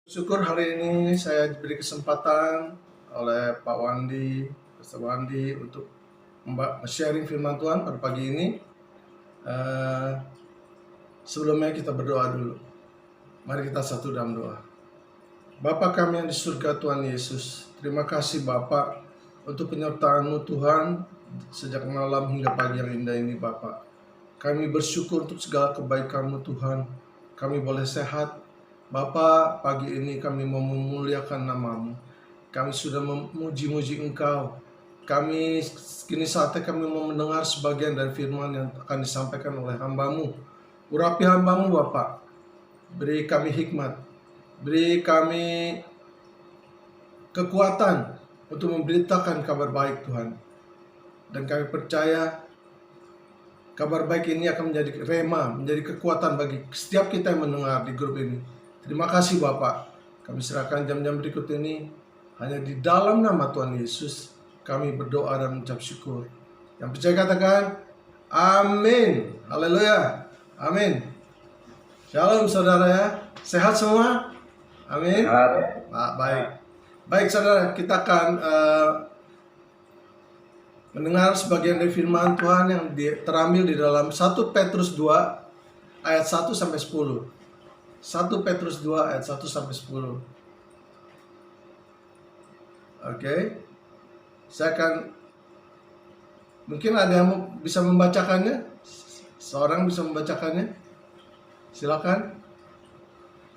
Syukur hari ini saya diberi kesempatan oleh Pak Wandi, Pastor Wandi untuk sharing firman Tuhan pada pagi ini. Sebelumnya kita berdoa dulu. Mari kita satu dalam doa. Bapa kami yang di surga Tuhan Yesus, terima kasih Bapa untuk penyertaan-Mu Tuhan sejak malam hingga pagi yang indah ini Bapa. Kami bersyukur untuk segala kebaikan-Mu Tuhan. Kami boleh sehat. Bapa, pagi ini kami mau memuliakan nama-Mu. Kami sudah memuji-muji Engkau. Kami kini saatnya kami mau mendengar sebagian dari firman yang akan disampaikan oleh hamba-Mu. Urapi hamba-Mu Bapa. Beri kami hikmat. Beri kami kekuatan untuk memberitakan kabar baik Tuhan. Dan kami percaya kabar baik ini akan menjadi rema, menjadi kekuatan bagi setiap kita yang mendengar di grup ini. Terima kasih Bapak. Kami serahkan jam-jam berikut ini hanya di dalam nama Tuhan Yesus. Kami berdoa dan mengucap syukur. Yang percaya katakan amin. Haleluya. Amin. Shalom saudara ya. Sehat semua? Amin. Baik. Baik saudara, kita akan mendengar sebagian dari firman Tuhan yang terambil di dalam 1 Petrus 2 ayat 1 sampai 10. 1 Petrus 2 ayat 1 sampai 10. Oke. Saya akan, mungkin ada yang bisa membacakannya? Seorang bisa membacakannya? Silakan.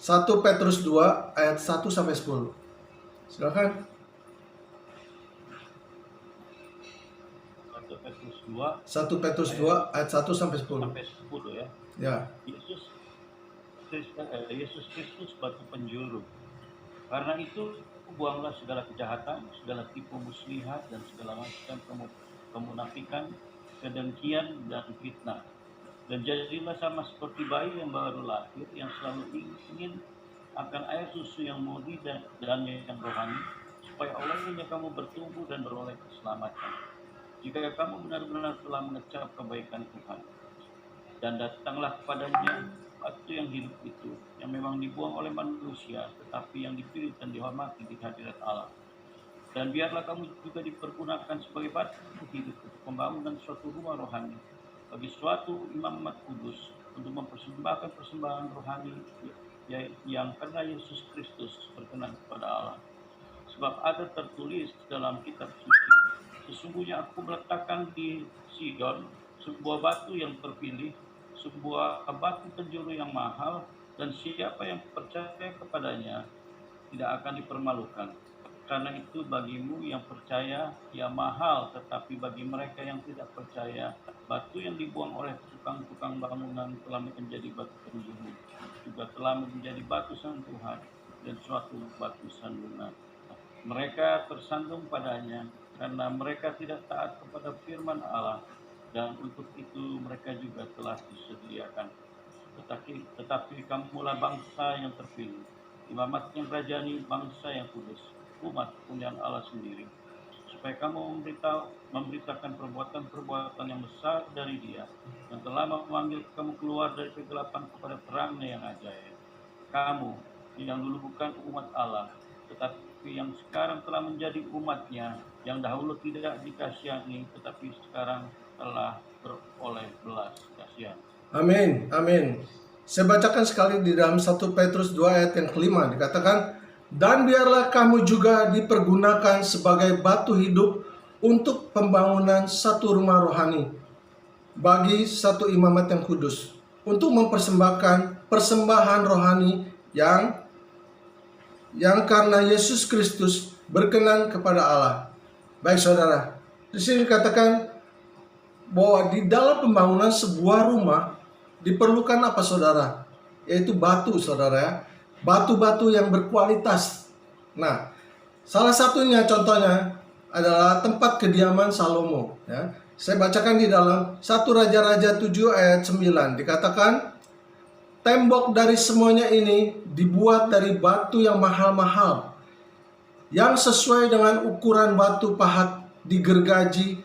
1 Petrus 2 ayat 1 sampai 10. Silakan. 1 Petrus 2 ayat 1 sampai 10. Sampai 10 ya. Ya. Yesus Kristus batu penjuru. Karena itu buanglah segala kejahatan, segala tipu muslihat dan segala macam kemunafikan, kedengkian dan fitnah. Dan jadilah sama seperti bayi yang baru lahir, yang selalu ingin akan air susu yang murni dan yang rohani, supaya olehnya kamu bertumbuh dan beroleh keselamatan. Jika kamu benar-benar telah mengecap kebaikan Tuhan, dan datanglah kepadanya batu yang hidup itu, yang memang dibuang oleh manusia, tetapi yang dipilih dan dihormati di hadirat Allah. Dan biarlah kamu juga dipergunakan sebagai batu hidup untuk pembangunan suatu rumah rohani, bagi suatu imamat kudus, untuk mempersembahkan persembahan rohani yang karena Yesus Kristus berkenan kepada Allah. Sebab ada tertulis dalam kitab suci, sesungguhnya aku meletakkan di Sion sebuah batu yang terpilih, sebuah batu penjuru yang mahal, dan siapa yang percaya kepadanya tidak akan dipermalukan. Karena itu bagimu yang percaya ia mahal, tetapi bagi mereka yang tidak percaya, batu yang dibuang oleh tukang-tukang bangunan telah menjadi batu penjuru, juga telah menjadi batu sandungan dan suatu batu sandungan. Mereka tersandung padanya karena mereka tidak taat kepada firman Allah, dan untuk itu mereka juga telah disediakan. Tetapi kamulah bangsa yang terpilih, imamat yang rajani, bangsa yang kudus, umat punyaan Allah sendiri, supaya kamu memberitakan perbuatan-perbuatan yang besar dari Dia, yang telah memanggil kamu keluar dari kegelapan kepada terangnya yang ajaib. Kamu yang dulu bukan umat Allah, tetapi yang sekarang telah menjadi umatnya, yang dahulu tidak dikasihani, tetapi sekarang telah beroleh belas kasihan. Amin, amin. Saya bacakan sekali di dalam 1 Petrus 2 ayat yang kelima, dikatakan, dan biarlah kamu juga dipergunakan sebagai batu hidup untuk pembangunan satu rumah rohani, bagi satu imamat yang kudus, untuk mempersembahkan persembahan rohani yang karena Yesus Kristus berkenan kepada Allah. Baik saudara, di sini dikatakan bahwa di dalam pembangunan sebuah rumah diperlukan apa saudara? Yaitu batu saudara ya. Batu-batu yang berkualitas. Nah, salah satunya contohnya adalah tempat kediaman Salomo ya. Saya bacakan di dalam 1 Raja-Raja 7 ayat 9, dikatakan, tembok dari semuanya ini dibuat dari batu yang mahal-mahal, yang sesuai dengan ukuran batu pahat digergaji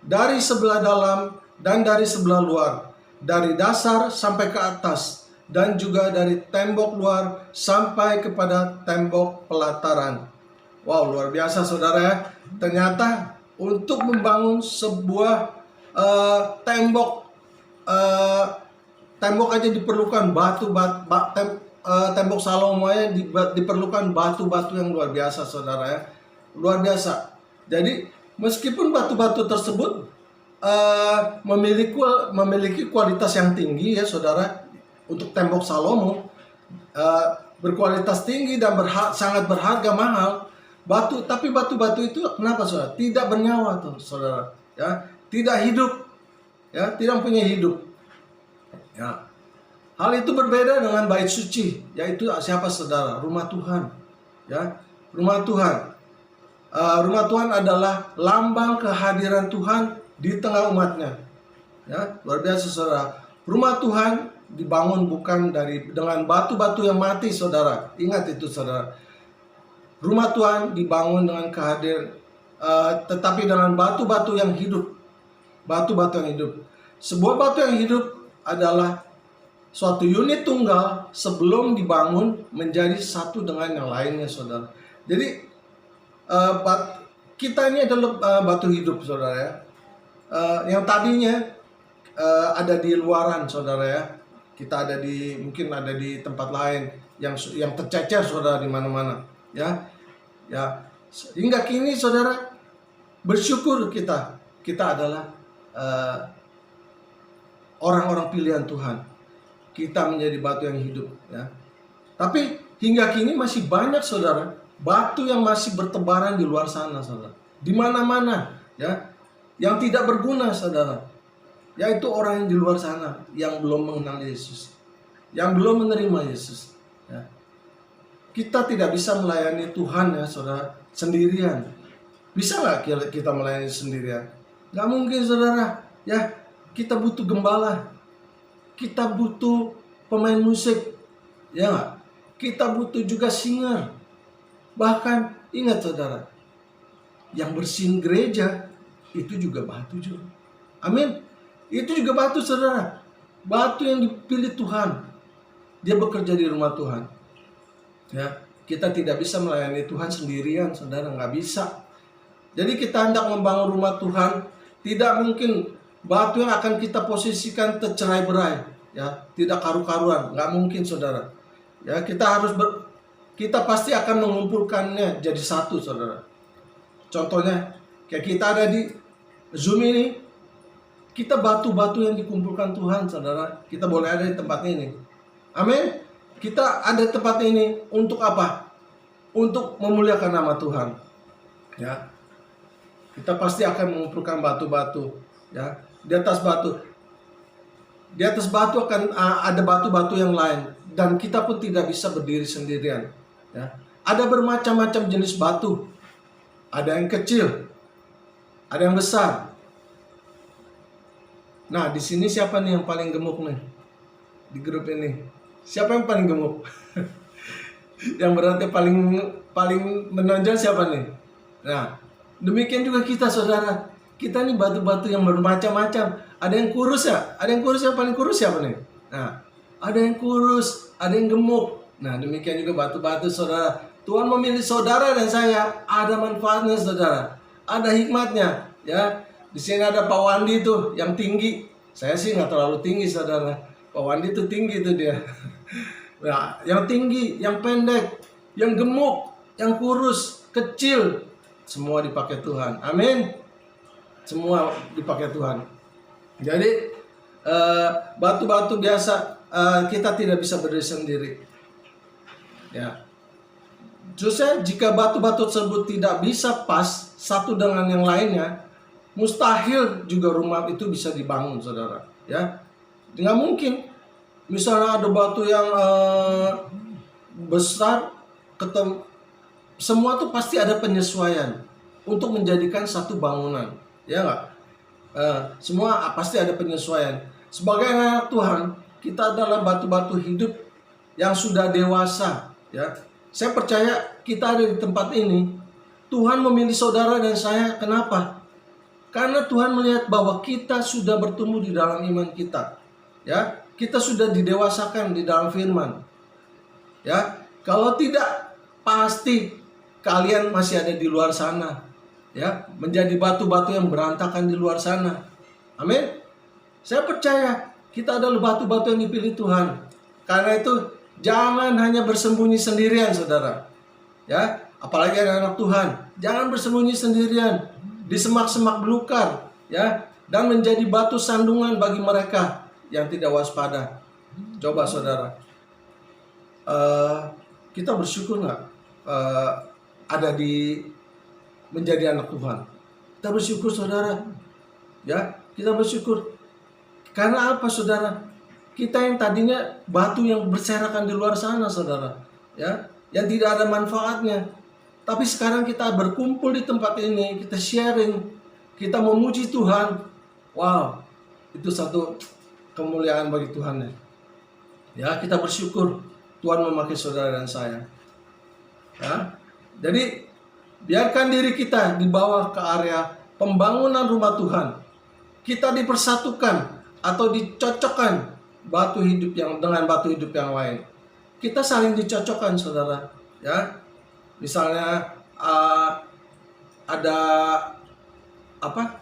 dari sebelah dalam dan dari sebelah luar, dari dasar sampai ke atas, dan juga dari tembok luar sampai kepada tembok pelataran. Wow, luar biasa saudara ya. Ternyata untuk membangun sebuah tembok tembok aja diperlukan tembok Salomo ya diperlukan batu-batu yang luar biasa saudara ya. Luar biasa. Jadi meskipun batu-batu tersebut memiliki kualitas yang tinggi ya saudara, untuk tembok Salomo berkualitas tinggi dan sangat berharga mahal tapi batu-batu itu kenapa saudara? Tidak bernyawa tuh saudara ya, tidak hidup ya, tidak punya hidup ya. Hal itu berbeda dengan bait suci, yaitu siapa saudara? Rumah Tuhan ya, rumah Tuhan. Rumah Tuhan adalah lambang kehadiran Tuhan di tengah umatnya ya. Luar biasa saudara. Rumah Tuhan dibangun bukan dengan batu-batu yang mati saudara. Ingat itu saudara. Rumah Tuhan dibangun dengan tetapi dengan batu-batu yang hidup. Batu-batu yang hidup. Sebuah batu yang hidup adalah suatu unit tunggal sebelum dibangun menjadi satu dengan yang lainnya saudara. Jadi kita ini adalah batu hidup saudara ya. Yang tadinya ada di luaran saudara ya. Kita mungkin ada di tempat lain yang tercecer saudara di mana-mana ya. Hingga kini saudara bersyukur kita adalah orang-orang pilihan Tuhan. Kita menjadi batu yang hidup ya. Tapi hingga kini masih banyak saudara batu yang masih bertebaran di luar sana saudara. Di mana-mana ya, yang tidak berguna saudara. Yaitu orang yang di luar sana yang belum mengenal Yesus, yang belum menerima Yesus ya. Kita tidak bisa melayani Tuhan ya saudara sendirian. Bisa nggak kita melayani sendirian? Nggak mungkin saudara ya. Kita butuh gembala, kita butuh pemain musik ya nggak? Kita butuh juga singer. Bahkan ingat saudara, yang bersihin gereja itu juga batu juga. Amin. Itu juga batu saudara. Batu yang dipilih Tuhan. Dia bekerja di rumah Tuhan ya. Kita tidak bisa melayani Tuhan sendirian saudara, nggak bisa. Jadi kita hendak membangun rumah Tuhan, tidak mungkin batu yang akan kita posisikan tercerai-berai ya, tidak karu-karuan, nggak mungkin saudara ya. Kita pasti akan mengumpulkannya jadi satu saudara. Contohnya kayak kita ada di Zoom ini, kita batu-batu yang dikumpulkan Tuhan saudara. Kita boleh ada di tempat ini. Amin. Kita ada di tempat ini untuk apa? Untuk memuliakan nama Tuhan ya. Kita pasti akan mengumpulkan batu-batu ya. Di atas batu akan ada batu-batu yang lain, dan kita pun tidak bisa berdiri sendirian ya. Ada bermacam-macam jenis batu. Ada yang kecil, ada yang besar. Nah, di sini siapa nih yang paling gemuk nih? Di grup ini. Siapa yang paling gemuk? Yang berarti paling menonjol siapa nih? Nah, demikian juga kita saudara. Kita nih batu-batu yang bermacam-macam. Ada yang kurus ya? Ada yang kurus, yang paling kurus siapa nih? Nah, ada yang kurus, ada yang gemuk. Nah, demikian juga batu-batu saudara. Tuhan memilih saudara dan saya, ada manfaatnya saudara. Ada hikmatnya ya. Di sini ada Pak Wandi tuh yang tinggi. Saya sih nggak terlalu tinggi saudara. Pak Wandi tuh tinggi tuh dia. Nah, yang tinggi, yang pendek, yang gemuk, yang kurus, kecil, semua dipakai Tuhan. Amin. Semua dipakai Tuhan. Jadi batu-batu biasa kita tidak bisa berdiri sendiri. Ya. Justru jika batu-batu tersebut tidak bisa pas satu dengan yang lainnya, mustahil juga rumah itu bisa dibangun, saudara. Ya, nggak mungkin. Misalnya ada batu yang besar, semua tuh pasti ada penyesuaian untuk menjadikan satu bangunan, ya nggak? Semua pasti ada penyesuaian. Sebagai anak Tuhan, kita adalah batu-batu hidup yang sudah dewasa, ya. Saya percaya kita ada di tempat ini, Tuhan memilih saudara dan saya. Kenapa? Karena Tuhan melihat bahwa kita sudah bertumbuh di dalam iman kita, ya. kita sudah didewasakan di dalam firman. Ya, kalau tidak pasti kalian masih ada di luar sana. Ya, menjadi batu-batu yang berantakan di luar sana. Amin. Saya percaya kita adalah batu-batu yang dipilih Tuhan. Karena itu jangan hanya bersembunyi sendirian, saudara. Ya, apalagi anak-anak Tuhan, jangan bersembunyi sendirian di semak-semak belukar, ya, dan menjadi batu sandungan bagi mereka yang tidak waspada. Coba saudara, kita bersyukur nggak ada di menjadi anak Tuhan? Kita bersyukur saudara, ya, kita bersyukur. Karena apa saudara? Kita yang tadinya batu yang berserakan di luar sana saudara, ya, yang tidak ada manfaatnya. Tapi sekarang kita berkumpul di tempat ini, kita sharing, kita memuji Tuhan. Wow, itu satu kemuliaan bagi Tuhan ya. Ya, kita bersyukur Tuhan memakai saudara dan saya. Ya, jadi biarkan diri kita dibawa ke area pembangunan rumah Tuhan. Kita dipersatukan atau dicocokkan batu hidup yang dengan batu hidup yang lain. Kita saling dicocokkan saudara, ya. Misalnya ada apa?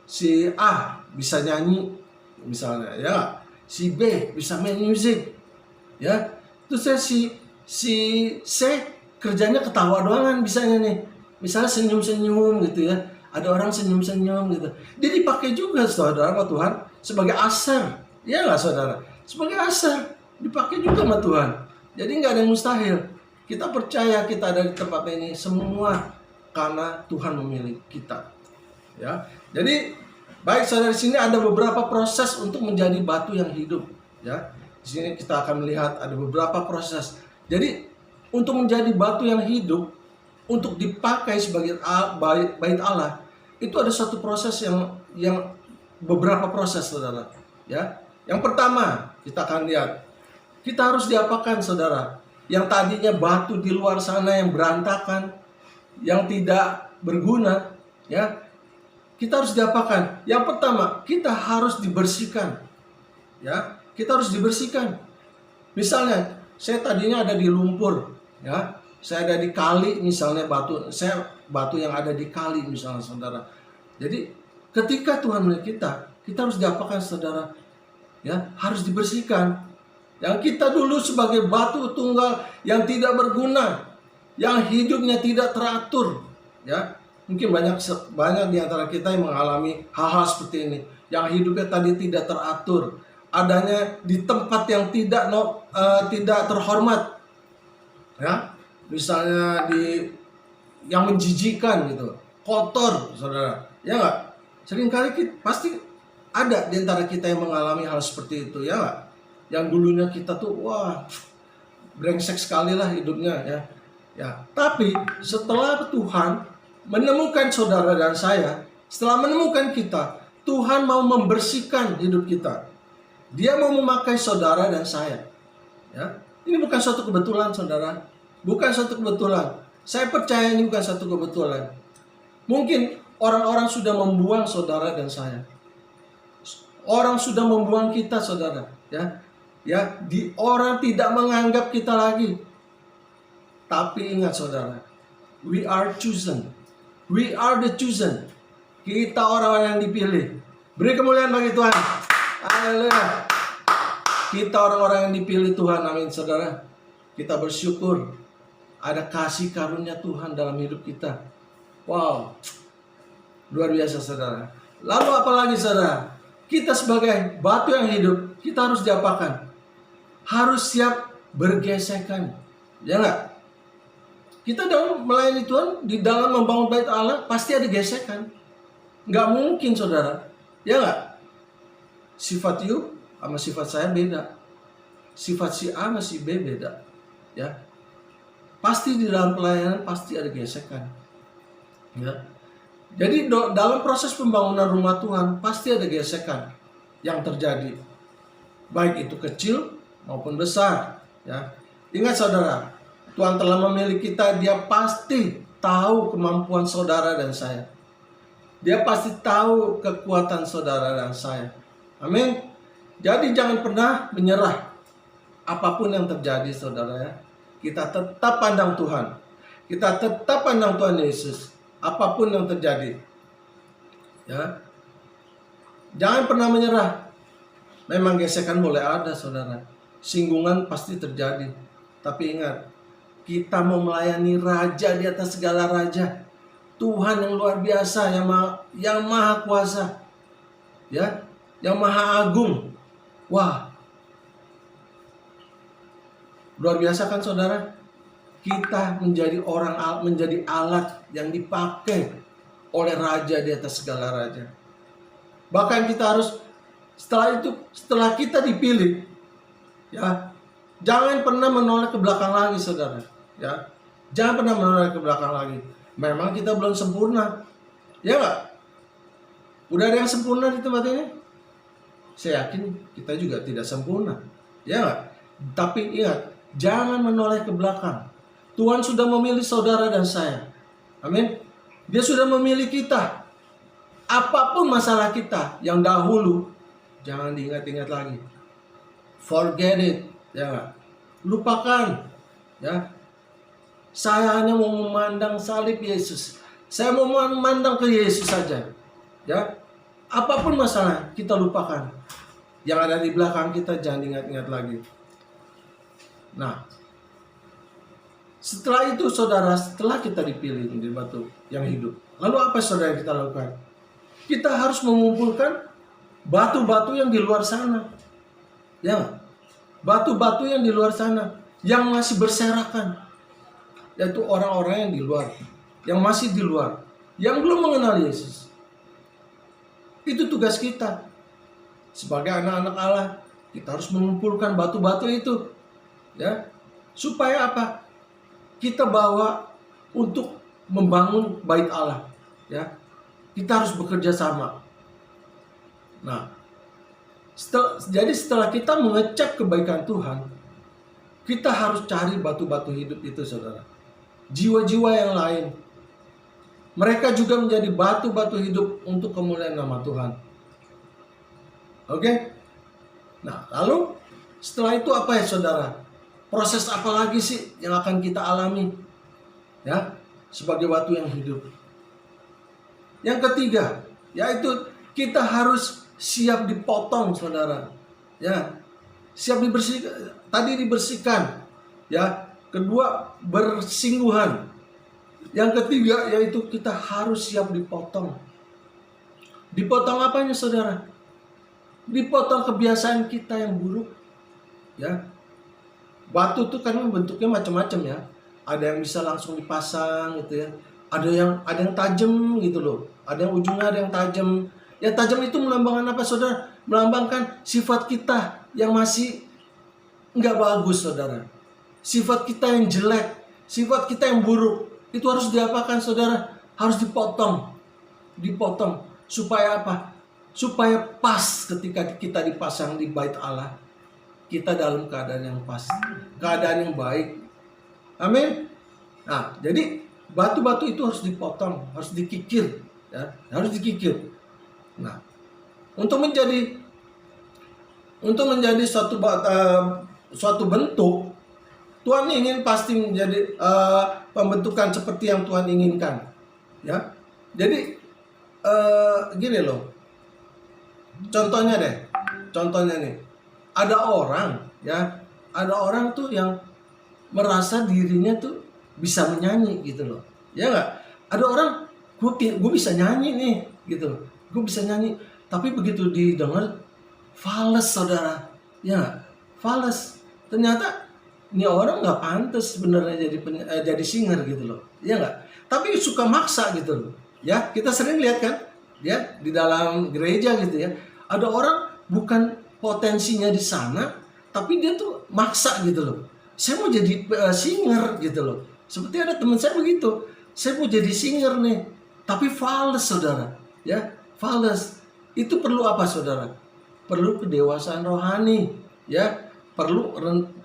Si A bisa nyanyi misalnya, ya. Si B bisa main musik. Ya. Terus si C kerjanya ketawa doang bisanya nih. Misalnya senyum-senyum gitu ya. Ada orang senyum-senyum gitu. Dia dipakai juga saudara sama Tuhan sebagai asar. Iya nggak saudara? Sebagai asar dipakai juga sama Tuhan. Jadi nggak ada yang mustahil. Kita percaya kita ada di tempat ini semua karena Tuhan memilih kita. Ya, jadi baik saudara, di sini ada beberapa proses untuk menjadi batu yang hidup. Ya, di sini kita akan melihat ada beberapa proses. Jadi untuk menjadi batu yang hidup, untuk dipakai sebagai bait Allah, itu ada satu proses yang beberapa proses saudara. Ya. Yang pertama, kita akan lihat, kita harus diapakan saudara? Yang tadinya batu di luar sana yang berantakan, yang tidak berguna, ya. Kita harus diapakan? Yang pertama, kita harus dibersihkan. Ya, kita harus dibersihkan. Misalnya, saya tadinya ada di lumpur, ya. Saya ada di kali misalnya batu yang ada di kali misalnya saudara. Jadi, ketika Tuhan melihat kita harus diapakan saudara? Ya, harus dibersihkan. Yang kita dulu sebagai batu tunggal yang tidak berguna, yang hidupnya tidak teratur, ya. Mungkin banyak di antara kita yang mengalami hal-hal seperti ini, yang hidupnya tadi tidak teratur, adanya di tempat yang tidak terhormat, ya. Misalnya yang menjijikan gitu, kotor, saudara, ya nggak? Seringkali pasti ada di antara kita yang mengalami hal seperti itu, ya nggak? Yang dulunya kita tuh, wah, brengsek sekali lah hidupnya, ya. Ya, tapi setelah Tuhan menemukan saudara dan saya, setelah menemukan kita, Tuhan mau membersihkan hidup kita. Dia mau memakai saudara dan saya. Ya, ini bukan suatu kebetulan, saudara. Bukan suatu kebetulan. Saya percaya ini bukan suatu kebetulan. Mungkin orang-orang sudah membuang saudara dan saya. Orang sudah membuang kita, saudara. Orang tidak menganggap kita lagi. Tapi ingat, saudara, we are chosen. We are the chosen. Kita orang-orang yang dipilih. Beri kemuliaan bagi Tuhan. Haleluya. Kita orang-orang yang dipilih Tuhan. Amin, saudara. Kita bersyukur ada kasih karunia Tuhan dalam hidup kita. Wow, luar biasa, saudara. Lalu apalagi, saudara? Kita sebagai batu yang hidup, kita harus diapakan? Harus siap bergesekan. Ya nggak? Kita dalam melayani Tuhan, di dalam membangun bait Allah, pasti ada gesekan. Nggak mungkin, saudara. Ya nggak? Sifat you sama sifat saya beda. Sifat si A sama si B beda. Ya. Pasti di dalam pelayanan pasti ada gesekan. Ya. Jadi dalam proses pembangunan rumah Tuhan pasti ada gesekan yang terjadi. Baik itu kecil maupun besar, ya. Ingat, saudara, Tuhan telah memilih kita, Dia pasti tahu kemampuan saudara dan saya. Dia pasti tahu kekuatan saudara dan saya. Amin. Jadi jangan pernah menyerah. Apapun yang terjadi, saudara ya. Kita tetap pandang Tuhan. Kita tetap pandang Tuhan Yesus. Apapun yang terjadi. Ya. Jangan pernah menyerah. Memang gesekan boleh ada, saudara. Singgungan pasti terjadi. Tapi ingat, kita mau melayani Raja di atas segala raja. Tuhan yang luar biasa, yang maha kuasa. Ya, yang maha agung. Wah, luar biasa kan, saudara? Kita menjadi menjadi alat yang dipakai oleh Raja di atas segala raja. Bahkan kita harus setelah kita dipilih, ya, jangan pernah menoleh ke belakang lagi, saudara. Ya, jangan pernah menoleh ke belakang lagi. Memang kita belum sempurna, ya nggak? Udah ada yang sempurna di tempat ini? Saya yakin kita juga tidak sempurna, ya nggak? Tapi ingat, jangan menoleh ke belakang. Tuhan sudah memilih saudara dan saya. Amin. Dia sudah memilih kita. Apapun masalah kita yang dahulu, jangan diingat-ingat lagi. Forget it, ya nggak? Lupakan, ya. Saya hanya mau memandang salib Yesus. Saya mau memandang ke Yesus saja, ya. Apapun masalah, kita lupakan. Yang ada di belakang kita jangan ingat-ingat lagi. Nah, setelah itu, saudara, setelah kita dipilih menjadi batu yang hidup, lalu apa, saudara, yang kita lakukan? Kita harus mengumpulkan batu-batu yang di luar sana. Ya, batu-batu yang di luar sana, yang masih berserakan. Yaitu orang-orang yang di luar, yang masih di luar, yang belum mengenal Yesus. Itu tugas kita. Sebagai anak-anak Allah, kita harus mengumpulkan batu-batu itu. Ya, supaya apa? Kita bawa untuk membangun bait Allah, ya. Kita harus bekerja sama. Nah, setelah kita mengecap kebaikan Tuhan, kita harus cari batu-batu hidup itu, saudara. Jiwa-jiwa yang lain, mereka juga menjadi batu-batu hidup untuk kemuliaan nama Tuhan. Oke? Nah, lalu setelah itu apa ya, saudara? Proses apa lagi sih yang akan kita alami, ya, sebagai batu yang hidup? Yang ketiga, yaitu kita harus siap dipotong, saudara. Ya, siap dibersihkan. Tadi dibersihkan, ya. Kedua, bersingguhan. Yang ketiga, yaitu kita harus siap dipotong. Dipotong apanya, saudara? Dipotong kebiasaan kita yang buruk, ya. Batu itu kan bentuknya macam-macam, ya. Ada yang bisa langsung dipasang gitu, ya. Ada yang tajam gitu loh. Ada yang ujungnya ada yang tajam. Yang tajam itu melambangkan apa, saudara? Melambangkan sifat kita yang masih nggak bagus, saudara. Sifat kita yang jelek, sifat kita yang buruk. Itu harus diapakan, saudara? Harus dipotong. Dipotong. Supaya apa? Supaya pas ketika kita dipasang di bait Allah, kita dalam keadaan yang pas, keadaan yang baik. Amin. Nah, jadi batu-batu itu harus dipotong, harus dikikir, ya, harus dikikir. Nah, untuk menjadi suatu bentuk, Tuhan ingin pasti menjadi pembentukan seperti yang Tuhan inginkan, ya. Jadi gini loh, contohnya nih. Ada orang tuh yang merasa dirinya tuh bisa menyanyi gitu loh, ya nggak? Ada orang, gue bisa nyanyi nih gitu, gue bisa nyanyi, tapi begitu didengar fales, saudara, ya, fales. Ternyata ini orang nggak pantas sebenarnya jadi singer gitu loh, ya nggak? Tapi suka maksa gitu loh, ya. Kita sering lihat kan, ya, di dalam gereja gitu, ya. Ada orang bukan potensinya di sana, tapi dia tuh maksa gitu loh. Saya mau jadi singer gitu loh. Seperti ada teman saya begitu. Saya mau jadi singer nih, tapi fales, saudara. Ya, fales. Itu perlu apa, saudara? Perlu kedewasaan rohani, ya. Perlu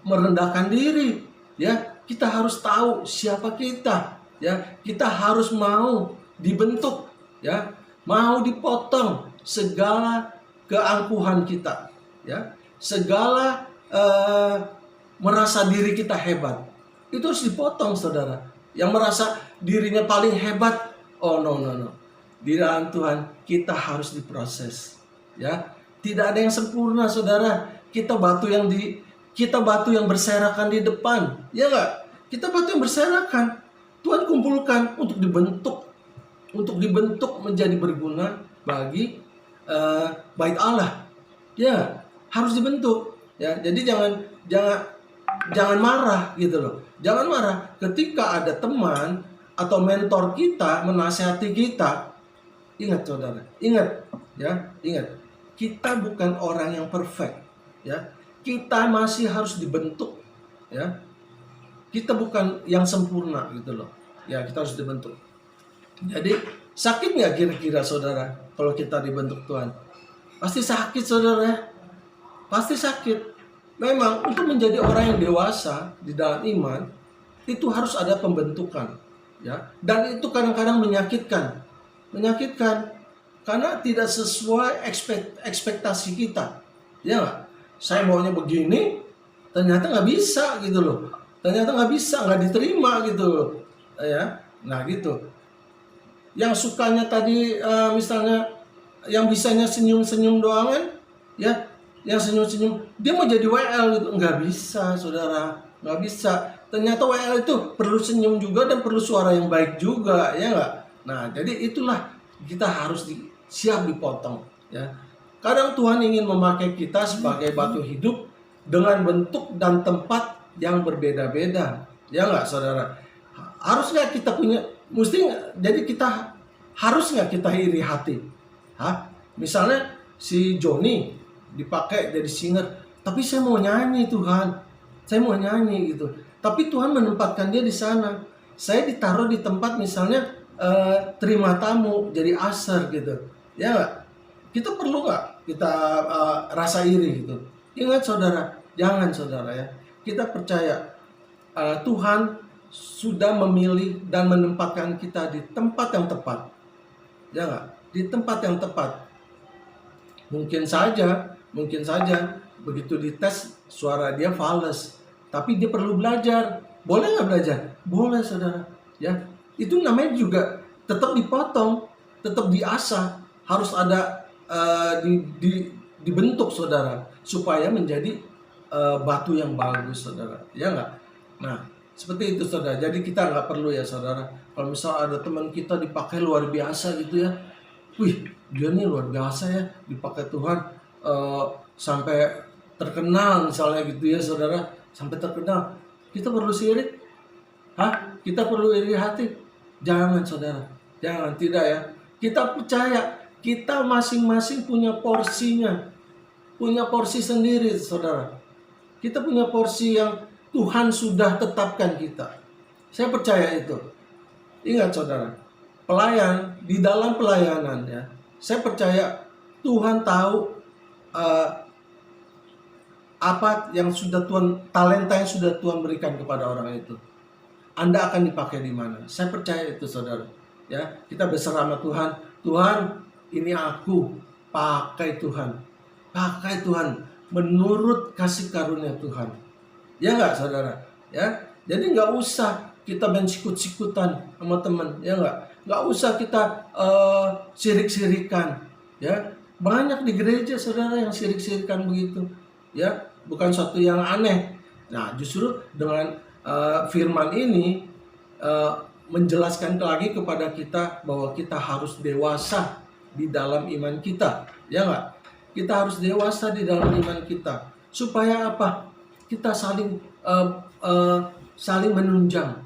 merendahkan diri, ya. Kita harus tahu siapa kita, ya. Kita harus mau dibentuk, ya. Mau dipotong segala keangkuhan kita, ya. Segala merasa diri kita hebat itu harus dipotong, saudara. Yang merasa dirinya paling hebat, oh no. Di dalam Tuhan kita harus diproses, ya. Tidak ada yang sempurna, saudara. Kita batu yang berserakan di depan, ya enggak? Kita batu yang berserakan. Tuhan kumpulkan untuk dibentuk menjadi berguna bagi bait Allah. Ya, harus dibentuk. Ya, jadi jangan marah gitu loh. Jangan marah ketika ada teman atau mentor kita menasihati kita. Ingat, saudara. Ingat. Kita bukan orang yang perfect, ya. Kita masih harus dibentuk, ya. Kita bukan yang sempurna gitu loh. Ya, kita harus dibentuk. Jadi, sakit nggak kira-kira, saudara, kalau kita dibentuk Tuhan? Pasti sakit, saudara. Pasti sakit. Memang untuk menjadi orang yang dewasa di dalam iman itu harus ada pembentukan, ya. Dan itu kadang-kadang menyakitkan karena tidak sesuai ekspektasi kita, ya nggak? Saya maunya begini, ternyata nggak bisa gitu loh. Ternyata nggak bisa, nggak diterima gitu loh, ya. Nah gitu. Yang sukanya tadi misalnya yang bisanya senyum-senyum doang kan, ya, yang senyum-senyum, dia mau jadi WL gitu, nggak bisa, saudara, nggak bisa. Ternyata WL itu perlu senyum juga dan perlu suara yang baik juga, ya nggak? Nah, jadi itulah kita harus siap dipotong, ya. Kadang Tuhan ingin memakai kita sebagai batu hidup dengan bentuk dan tempat yang berbeda-beda, ya nggak, saudara? Harus nggak kita punya, jadi kita harus nggak kita iri hati? Misalnya si Joni dipakai jadi singer, tapi saya mau nyanyi, Tuhan, saya mau nyanyi gitu. Tapi Tuhan menempatkan dia di sana. Saya ditaruh di tempat misalnya terima tamu, jadi usher gitu, ya nggak? Kita perlu nggak kita rasa iri gitu? Ingat, saudara, jangan, saudara, ya. Kita percaya Tuhan sudah memilih dan menempatkan kita di tempat yang tepat, ya nggak? Di tempat yang tepat. Mungkin saja begitu dites suara dia fals, tapi dia perlu belajar. Boleh nggak belajar? Boleh, saudara, ya. Itu namanya juga tetap dipotong, tetap diasah, harus ada dibentuk, saudara, supaya menjadi batu yang bagus, saudara, ya nggak? Nah, seperti itu, saudara. Jadi kita nggak perlu, ya, saudara, kalau misal ada teman kita dipakai luar biasa gitu ya, wih, dia nih luar biasa ya, dipakai Tuhan sampai terkenal misalnya gitu ya, saudara, sampai terkenal. Kita perlu sirik? Kita perlu iri hati? Jangan, saudara, jangan, tidak, ya. Kita percaya kita masing-masing punya porsinya, punya porsi sendiri, saudara. Kita punya porsi yang Tuhan sudah tetapkan kita. Saya percaya itu. Ingat, saudara, pelayan di dalam pelayanan, ya, saya percaya Tuhan tahu apa yang sudah Tuhan, talenta yang sudah Tuhan berikan kepada orang itu. Anda akan dipakai di mana? Saya percaya itu, saudara. Ya, kita berserah sama Tuhan. Tuhan, ini aku, pakai Tuhan. Pakai Tuhan menurut kasih karunia Tuhan. Ya nggak, saudara? Ya, jadi nggak usah kita main sikut-sikutan sama teman. Ya nggak usah kita sirik-sirikan. Ya, banyak di gereja, saudara, yang sirik-sirikan begitu. Ya, bukan suatu yang aneh. Nah, justru dengan firman ini menjelaskan lagi kepada kita bahwa kita harus dewasa di dalam iman kita, ya nggak? Kita harus dewasa di dalam iman kita supaya apa? Kita saling menunjang,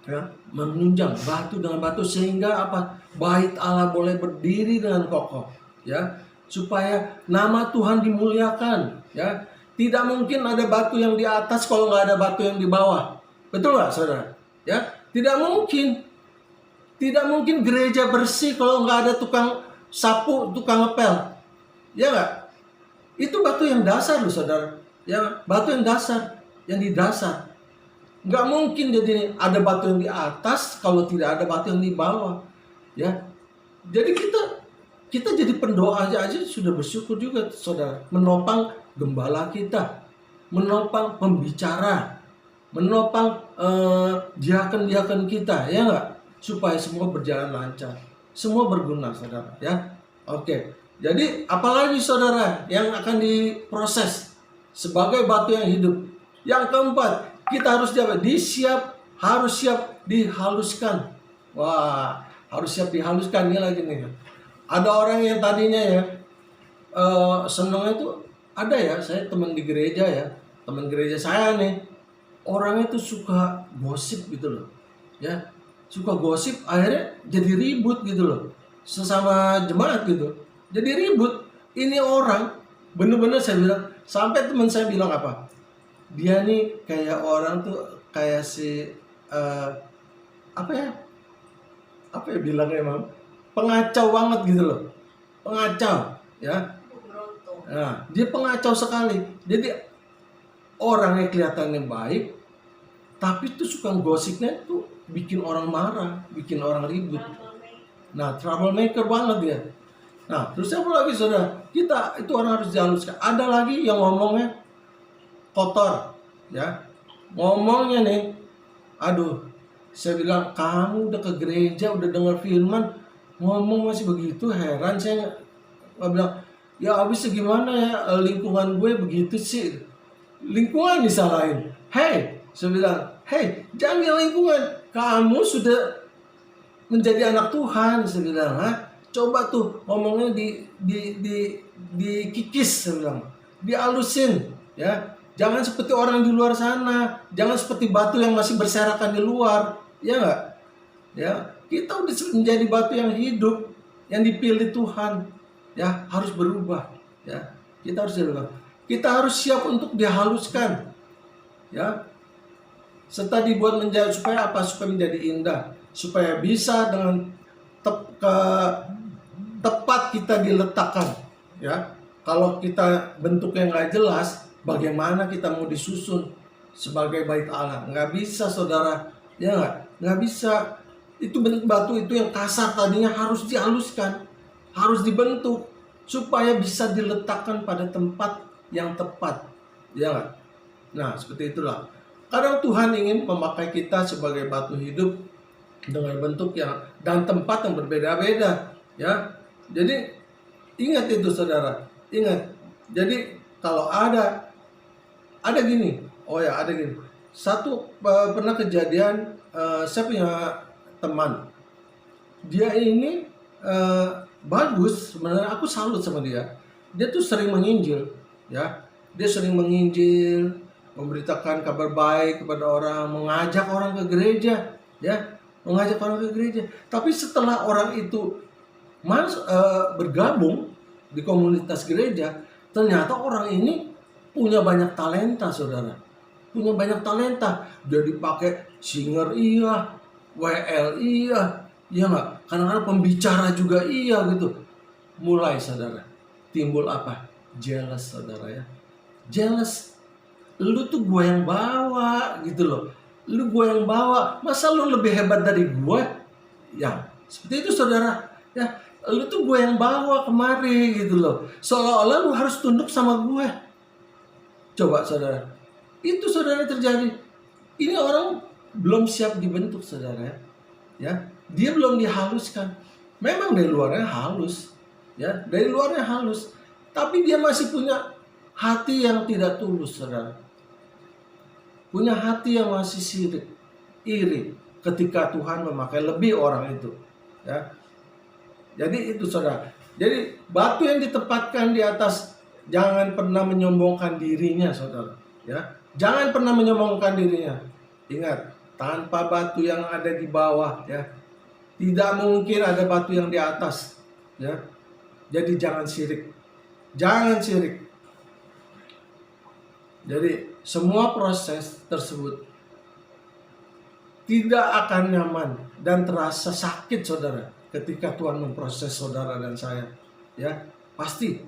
ya, menunjang batu dengan batu sehingga apa? Bait Allah boleh berdiri dengan kokoh, ya, supaya nama Tuhan dimuliakan, ya. Tidak mungkin ada batu yang di atas kalau nggak ada batu yang di bawah. Betul nggak, saudara? Ya, tidak mungkin. Tidak mungkin gereja bersih kalau nggak ada tukang sapu, tukang ngepel. Ya nggak? Itu batu yang dasar loh, saudara. Ya, batu yang dasar, yang di dasar. Nggak mungkin jadi ada batu yang di atas kalau tidak ada batu yang di bawah. Ya, jadi kita jadi pendoa aja sudah bersyukur juga, saudara. Menopang gembala kita, menopang pembicara, menopang diaken-diaken kita, ya nggak? Supaya semua berjalan lancar, semua berguna, saudara. Ya, oke. Jadi apalagi saudara yang akan diproses sebagai batu yang hidup? Yang keempat, kita harus harus siap dihaluskan. Wah, harus siap dihaluskan ini lagi nih. Ada orang yang tadinya ya senangnya tuh ada ya, saya teman di gereja ya, teman gereja saya nih, orangnya tuh suka gosip gitu loh, ya, suka gosip, akhirnya jadi ribut gitu loh, sesama jemaat gitu, jadi ribut. Ini orang bener-bener saya bilang, sampai teman saya bilang apa? Dia nih kayak orang tuh kayak si apa ya bilangnya emang pengacau banget gitu loh, pengacau ya. Nah, dia pengacau sekali. Jadi orangnya kelihatannya baik, tapi tuh suka gosipnya tuh bikin orang marah, bikin orang ribut. Nah, troublemaker banget dia. Nah, terus apa lagi saudara? Kita itu orang harus dihaluskan. Ada lagi yang ngomongnya kotor, ya. Ngomongnya nih, aduh, saya bilang kamu udah ke gereja, udah dengar firman, ngomong masih begitu, heran saya. Nggak bilang, ya abis gimana ya, lingkungan gue begitu sih, lingkungan disalahin. Hey, saya bilang, hey, jangan lingkungan, kamu sudah menjadi anak Tuhan. Saya bilang, coba tuh ngomongnya dikikis, saya bilang, dialusin, ya. Jangan seperti orang di luar sana, jangan seperti batu yang masih berserakan di luar, ya nggak? Ya, kita udah menjadi batu yang hidup, yang dipilih Tuhan, ya, harus berubah, ya. Kita harus berubah. Kita harus siap untuk dihaluskan, ya. Serta dibuat menjadi supaya apa? Supaya menjadi indah, supaya bisa dengan tepat kita diletakkan, ya. Kalau kita bentuknya nggak jelas, bagaimana kita mau disusun sebagai bait Allah? Nggak bisa, saudara, ya nggak bisa. Itu batu itu yang kasar tadinya harus dihaluskan, harus dibentuk supaya bisa diletakkan pada tempat yang tepat, ya nggak? Nah, seperti itulah. Kadang Tuhan ingin memakai kita sebagai batu hidup dengan bentuk yang dan tempat yang berbeda-beda, ya. Jadi ingat itu, saudara, ingat. Jadi kalau ada gini, ada gini. Satu pernah kejadian, saya punya teman, dia ini bagus sebenarnya, aku salut sama dia. Dia tuh sering menginjil, ya. Dia sering menginjil, memberitakan kabar baik kepada orang, mengajak orang ke gereja, ya, mengajak orang ke gereja. Tapi setelah orang itu bergabung di komunitas gereja, ternyata orang ini punya banyak talenta, saudara. Punya banyak talenta. Dia dipakai singer iya, WL iya, iya nggak? Kadang-kadang pembicara juga iya gitu. Mulai, saudara, timbul apa? Jealous, saudara, ya. Jealous. Lu tuh gue yang bawa gitu loh. Lu gue yang bawa. Masa lu lebih hebat dari gue? Ya, seperti itu, saudara. Ya, lu tuh gue yang bawa kemari gitu loh. Seolah-olah lu harus tunduk sama gue. Coba, saudara, itu saudara terjadi. Ini orang belum siap dibentuk, saudara, ya. Dia belum dihaluskan. Memang dari luarnya halus, ya, dari luarnya halus, tapi dia masih punya hati yang tidak tulus, saudara. Punya hati yang masih sirik, iri ketika Tuhan memakai lebih orang itu, ya. Jadi itu, saudara. Jadi batu yang ditempatkan di atas, jangan pernah menyombongkan dirinya, saudara, ya. Jangan pernah menyombongkan dirinya. Ingat, tanpa batu yang ada di bawah, ya, tidak mungkin ada batu yang di atas, ya. Jadi jangan sirik. Jangan sirik. Jadi semua proses tersebut tidak akan nyaman dan terasa sakit, saudara, ketika Tuhan memproses saudara dan saya, ya. Pasti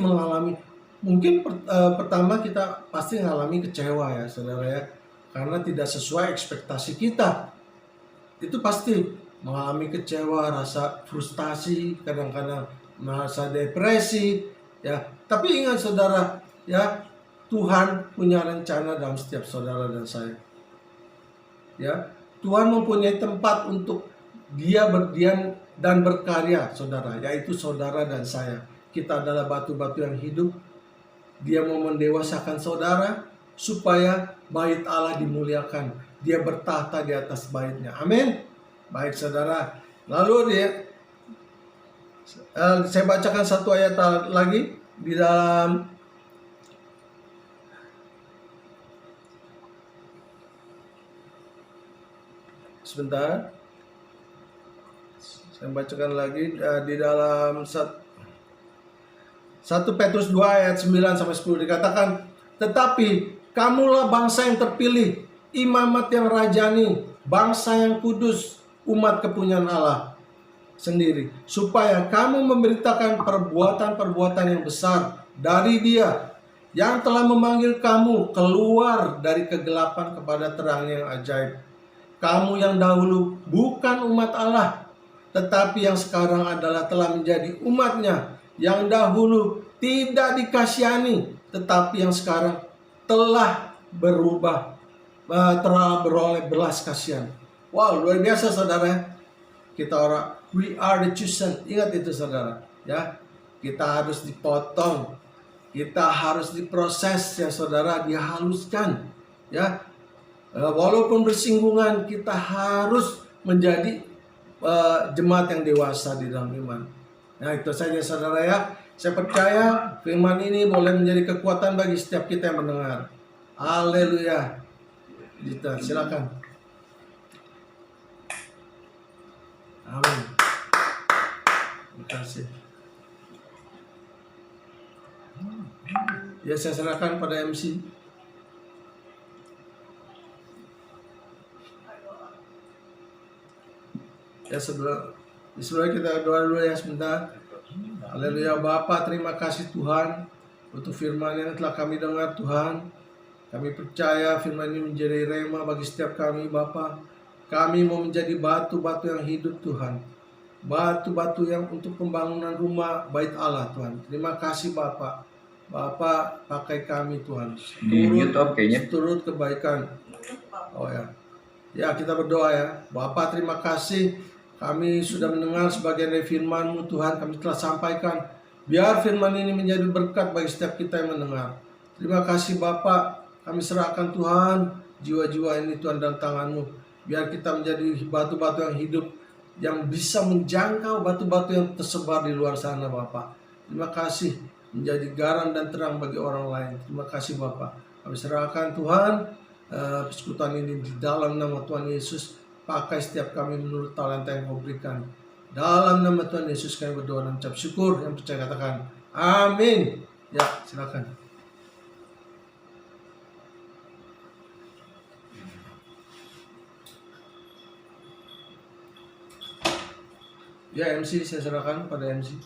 mengalami, mungkin pertama kita pasti mengalami kecewa, ya, saudara, ya, karena tidak sesuai ekspektasi kita. Itu pasti mengalami kecewa, rasa frustasi kadang-kadang, merasa depresi, ya. Tapi ingat saudara, ya, Tuhan punya rencana dalam setiap saudara dan saya. Ya, Tuhan mempunyai tempat untuk Dia berdiam dan berkarya, saudara, yaitu saudara dan saya. Kita adalah batu-batu yang hidup. Dia mau mendewasakan saudara supaya bait Allah dimuliakan. Dia bertahta di atas baitnya. Amin. Baik saudara. Lalu saya bacakan satu ayat lagi di dalam sebentar. Saya bacakan lagi di dalam 1 Petrus 2 ayat 9 sampai 10 dikatakan, "Tetapi kamulah bangsa yang terpilih, imamat yang rajani, bangsa yang kudus, umat kepunyaan Allah sendiri, supaya kamu memberitakan perbuatan-perbuatan yang besar dari Dia yang telah memanggil kamu keluar dari kegelapan kepada terang yang ajaib. Kamu yang dahulu bukan umat Allah, tetapi yang sekarang adalah telah menjadi umatnya. Yang dahulu tidak dikasihani, tetapi yang sekarang telah berubah, telah beroleh belas kasihan." Wow, luar biasa saudara. Kita orang, we are the chosen. Ingat itu saudara, ya. Kita harus dipotong, kita harus diproses ya saudara, dihaluskan, ya. Walaupun bersinggungan, kita harus menjadi jemaat yang dewasa di dalam iman. Nah, itu saja saudara ya. Saya percaya firman ini boleh menjadi kekuatan bagi setiap kita yang mendengar. Haleluya. Dita, silakan. Amin. Terima kasih. Ya, saya serahkan pada MC. Ya, sebelum kita doa dulu ya sebentar. Haleluya. Bapa, terima kasih Tuhan untuk firman yang telah kami dengar Tuhan. Kami percaya firman ini menjadi rema bagi setiap kami Bapa. Kami mau menjadi batu-batu yang hidup Tuhan. Batu-batu yang untuk pembangunan rumah bait Allah Tuhan. Terima kasih Bapa. Bapa, pakai kami Tuhan. Turut kebaikan. Oh ya. Ya, kita berdoa ya. Bapa, terima kasih. Kami sudah mendengar sebagian dari firman-Mu Tuhan, kami telah sampaikan. Biar firman ini menjadi berkat bagi setiap kita yang mendengar. Terima kasih Bapak, kami serahkan Tuhan, jiwa-jiwa ini Tuhan dalam tangan-Mu. Biar kita menjadi batu-batu yang hidup, yang bisa menjangkau batu-batu yang tersebar di luar sana Bapak. Terima kasih, menjadi garam dan terang bagi orang lain. Terima kasih Bapak. Kami serahkan Tuhan, persekutuan ini di dalam nama Tuhan Yesus. Pakai setiap kami menurut talenta yang Kau berikan. Dalam nama Tuhan Yesus kami berdoa dan ucap syukur. Yang percaya katakan amin. Ya, silakan. Ya, MC saya serahkan pada MC.